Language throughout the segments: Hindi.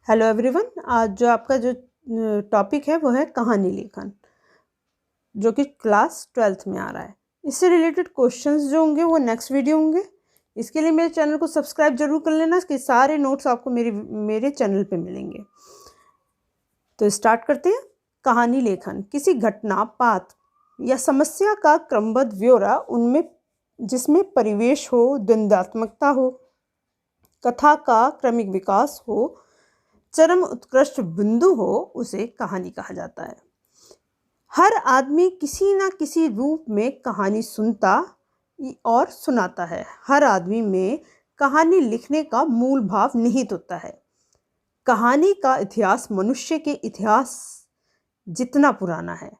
Hello everyone. आज जो आपका जो टॉपिक है वो है कहानी लेखन, जो कि क्लास 12th में आ रहा है। इससे रिलेटेड क्वेश्चंस जो होंगे वो नेक्स्ट वीडियो होंगे। इसके लिए मेरे चैनल को सब्सक्राइब जरूर कर लेना, इसके सारे नोट्स आपको मेरे चैनल पे मिलेंगे। तो स्टार्ट करते हैं। कहानी लेखन किसी घटना, पात्र या समस्या का क्रमबद्ध ब्यौरा, उनमें जिसमें परिवेश हो, द्वंद्वात्मकता हो, कथा का क्रमिक विकास हो, चरम उत्कृष्ट बिंदु हो, उसे कहानी कहा जाता है। हर आदमी किसी न किसी रूप में कहानी सुनता और सुनाता है। हर आदमी में कहानी लिखने का मूल भाव निहित होता है। कहानी का इतिहास मनुष्य के इतिहास जितना पुराना है।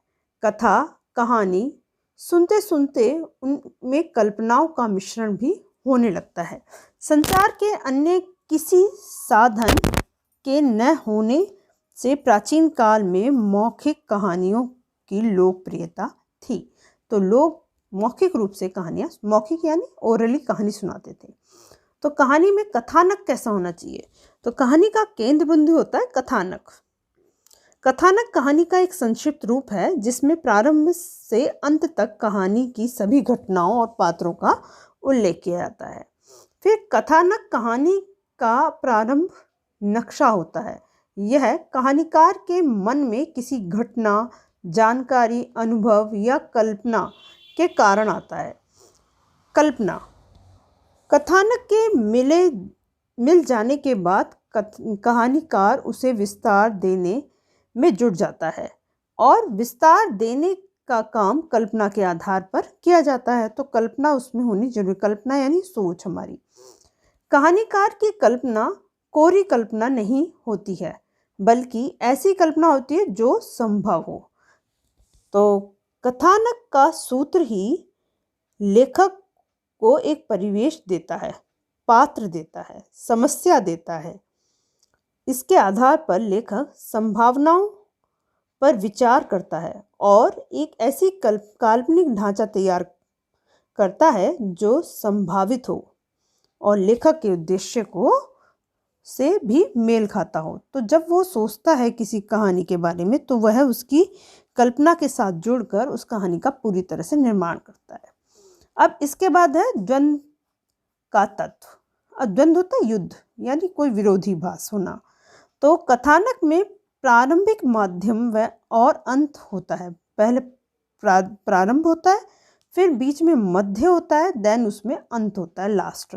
कथा, कहानी सुनते सुनते उनमें कल्पनाओं का मिश्रण भी होने लगता है। संचार के अन्य किसी साधन के न होने से प्राचीन काल में मौखिक कहानियों की लोकप्रियता थी। तो लोग मौखिक रूप से कहानियाँ, मौखिक यानी ओरली कहानी सुनाते थे। तो कहानी में कथानक कैसा होना चाहिए? तो कहानी का केंद्र बिंदु होता है कथानक। कथानक कहानी का एक संक्षिप्त रूप है जिसमें प्रारंभ से अंत तक कहानी की सभी घटनाओं और पात्रों का उल्लेख किया जाता है। फिर कथानक कहानी का प्रारंभ नक्शा होता है। यह कहानीकार के मन में किसी घटना, जानकारी, अनुभव या कल्पना के कारण आता है। कल्पना कथानक के मिल जाने के बाद कहानीकार उसे विस्तार देने में जुट जाता है और विस्तार देने का काम कल्पना के आधार पर किया जाता है। तो कल्पना उसमें होनी जरूरी। कल्पना यानी सोच हमारी। कहानीकार की कल्पना कोरी कल्पना नहीं होती है, बल्कि ऐसी कल्पना होती है जो संभव हो। तो कथानक का सूत्र ही लेखक को एक परिवेश देता है, पात्र देता है, समस्या देता है। इसके आधार पर लेखक संभावनाओं पर विचार करता है और एक ऐसी काल्पनिक ढांचा तैयार करता है जो संभावित हो और लेखक के उद्देश्य को से भी मेल खाता हो। तो जब वो सोचता है किसी कहानी के बारे में, तो वह उसकी कल्पना के साथ जुड़कर उस कहानी का पूरी तरह से निर्माण करता है। अब इसके बाद है द्वंद्व का तत्व। द्वंद्व होता है युद्ध, यानी कोई विरोधी भास होना। तो कथानक में प्रारंभिक, माध्यम व और अंत होता है। पहले प्रारंभ होता है, फिर बीच में मध्य होता है, देन उसमें अंत होता है, लास्ट।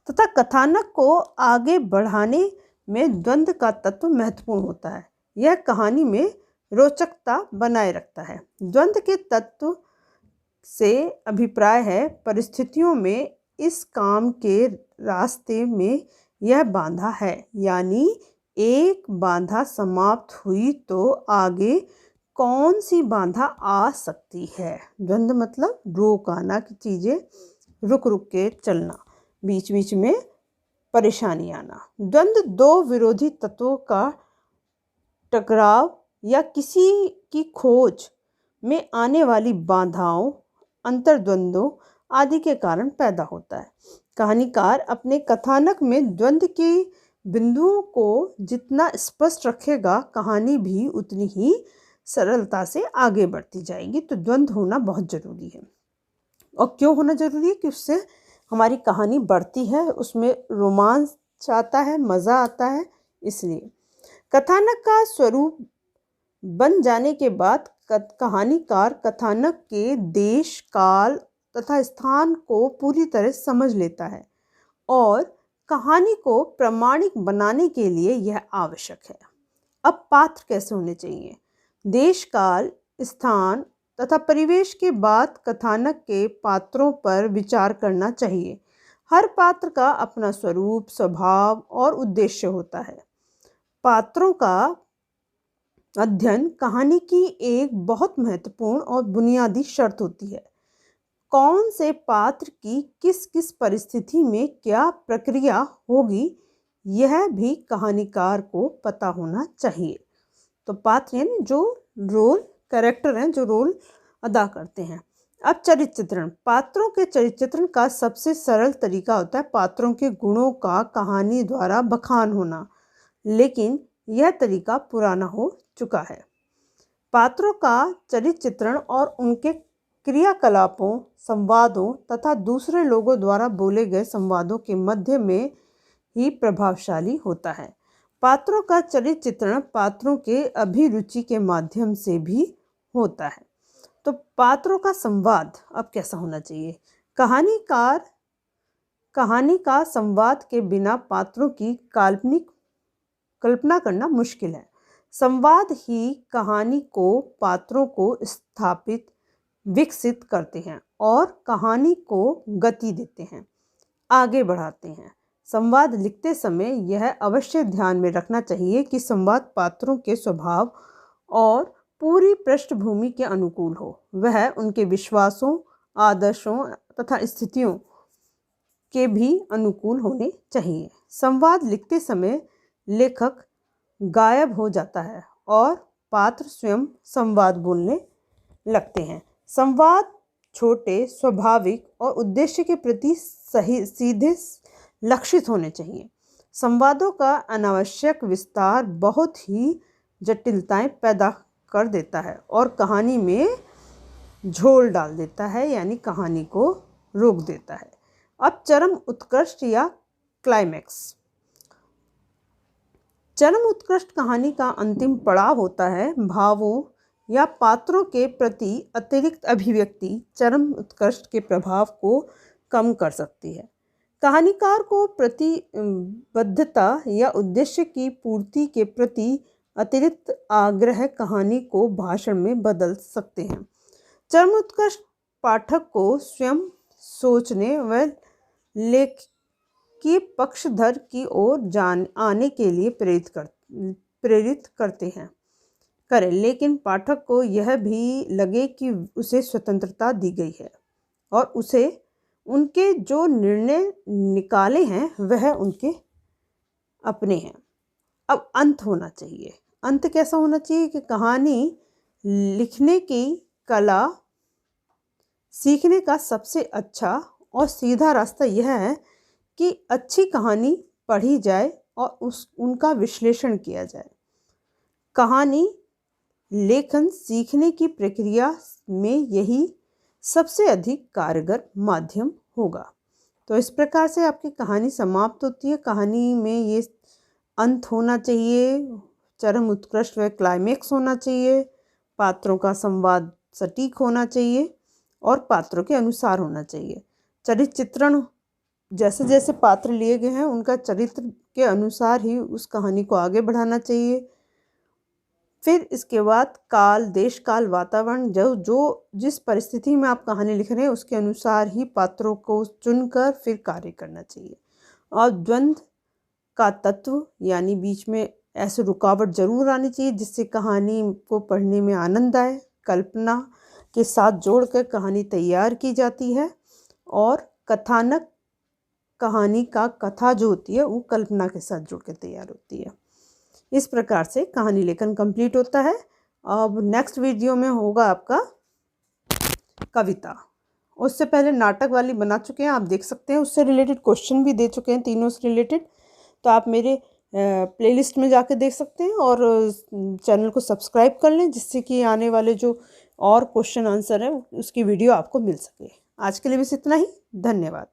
तथा कथानक को आगे बढ़ाने में द्वंद्व का तत्व महत्वपूर्ण होता है। यह कहानी में रोचकता बनाए रखता है। द्वंद्व के तत्व से अभिप्राय है परिस्थितियों में इस काम के रास्ते में यह बाधा है, यानी एक बाधा समाप्त हुई तो आगे कौन सी बाधा आ सकती है। द्वंद्व मतलब रोक आना, की चीज़ें रुक रुक के चलना, बीच बीच में परेशानी आना। द्वंद्व दो विरोधी तत्वों का टकराव या किसी की खोज में आने वाली बाधाओं, अंतर्द्वंद्वों आदि के कारण पैदा होता है। कहानीकार अपने कथानक में द्वंद्व के बिंदुओं को जितना स्पष्ट रखेगा, कहानी भी उतनी ही सरलता से आगे बढ़ती जाएगी। तो द्वंद्व होना बहुत जरूरी है। और क्यों होना जरूरी है? कि उससे हमारी कहानी बढ़ती है, उसमें रोमांच आता है, मज़ा आता है। इसलिए कथानक का स्वरूप बन जाने के बाद कहानीकार कथानक के देश, काल तथा स्थान को पूरी तरह समझ लेता है और कहानी को प्रामाणिक बनाने के लिए यह आवश्यक है। अब पात्र कैसे होने चाहिए? देश, काल, स्थान तथा परिवेश के बाद कथानक के पात्रों पर विचार करना चाहिए। हर पात्र का अपना स्वरूप, स्वभाव और उद्देश्य होता है। पात्रों का अध्ययन कहानी की एक बहुत महत्वपूर्ण और बुनियादी शर्त होती है। कौन से पात्र की किस किस परिस्थिति में क्या प्रक्रिया होगी, यह भी कहानीकार को पता होना चाहिए। तो पात्र यानी जो रोल, कैरेक्टर हैं, जो रोल अदा करते हैं। अब चरित्र चित्रण। पात्रों के चरित्र चित्रण का सबसे सरल तरीका होता है पात्रों के गुणों का कहानी द्वारा बखान होना। लेकिन यह तरीका पुराना हो चुका है। पात्रों का चरित्र चित्रण और उनके क्रियाकलापों, संवादों तथा दूसरे लोगों द्वारा बोले गए संवादों के मध्य में ही प्रभावशाली होता है। पात्रों का चरित्र चित्रण पात्रों के अभिरुचि के माध्यम से भी होता है। तो पात्रों का संवाद अब कैसा होना चाहिए? कहानी का संवाद के बिना पात्रों की काल्पनिक कल्पना करना मुश्किल है। संवाद ही कहानी को पात्रों को स्थापित, विकसित करते हैं और कहानी को गति देते हैं, आगे बढ़ाते हैं। संवाद लिखते समय यह अवश्य ध्यान में रखना चाहिए कि संवाद पात्रों के स्वभाव और पूरी पृष्ठभूमि के अनुकूल हो। वह उनके विश्वासों, आदर्शों तथा स्थितियों के भी अनुकूल होने चाहिए। संवाद लिखते समय लेखक गायब हो जाता है और पात्र स्वयं संवाद बोलने लगते हैं। संवाद छोटे, स्वाभाविक और उद्देश्य के प्रति सीधे लक्षित होने चाहिए। संवादों का अनावश्यक विस्तार बहुत ही जटिलताएं पैदा कर देता है और कहानी में झोल डाल देता है, यानी कहानी को रोक देता है। अब चरम उत्कृष्ट या क्लाइमैक्स। चरम उत्कृष्ट कहानी का अंतिम पड़ाव होता है। भावों या पात्रों के प्रति अतिरिक्त अभिव्यक्ति चरम उत्कृष्ट के प्रभाव को कम कर सकती है। कहानीकार को प्रतिबद्धता या उद्देश्य की पूर्ति के प्रति अतिरिक्त आग्रह कहानी को भाषण में बदल सकते हैं। चरम उत्कृष्ट पाठक को स्वयं सोचने व लेख की पक्षधर की ओर आने के लिए प्रेरित करते हैं करें, लेकिन पाठक को यह भी लगे कि उसे स्वतंत्रता दी गई है और उसे उनके जो निर्णय निकाले हैं वह उनके अपने हैं। अब अंत होना चाहिए। अंत कैसा होना चाहिए कि कहानी लिखने की कला सीखने का सबसे अच्छा और सीधा रास्ता यह है कि अच्छी कहानी पढ़ी जाए और उनका विश्लेषण किया जाए। कहानी लेखन सीखने की प्रक्रिया में यही सबसे अधिक कारगर माध्यम होगा। तो इस प्रकार से आपकी कहानी समाप्त होती है। कहानी में ये अंत होना चाहिए, चरम उत्कृष्ट व क्लाइमैक्स होना चाहिए, पात्रों का संवाद सटीक होना चाहिए और पात्रों के अनुसार होना चाहिए। चरित्र चित्रण जैसे जैसे पात्र लिए गए हैं उनका चरित्र के अनुसार ही उस कहानी को आगे बढ़ाना चाहिए। फिर इसके बाद काल, देश काल, वातावरण, जो जिस परिस्थिति में आप कहानी लिख रहे हैं उसके अनुसार ही पात्रों को चुनकर फिर कार्य करना चाहिए। और द्वंद्व का तत्व, यानी बीच में ऐसे रुकावट जरूर आनी चाहिए जिससे कहानी को पढ़ने में आनंद आए। कल्पना के साथ जोड़कर कहानी तैयार की जाती है और कथानक कहानी का कथा जो होती है वो कल्पना के साथ जुड़ के तैयार होती है। इस प्रकार से कहानी लेखन कंप्लीट होता है। अब नेक्स्ट वीडियो में होगा आपका कविता। उससे पहले नाटक वाली बना चुके हैं, आप देख सकते हैं। उससे रिलेटेड क्वेश्चन भी दे चुके हैं, तीनों से रिलेटेड। तो आप मेरे प्लेलिस्ट में जाके देख सकते हैं और चैनल को सब्सक्राइब कर लें जिससे कि आने वाले जो और क्वेश्चन आंसर है उसकी वीडियो आपको मिल सके। आज के लिए बस इतना ही। धन्यवाद।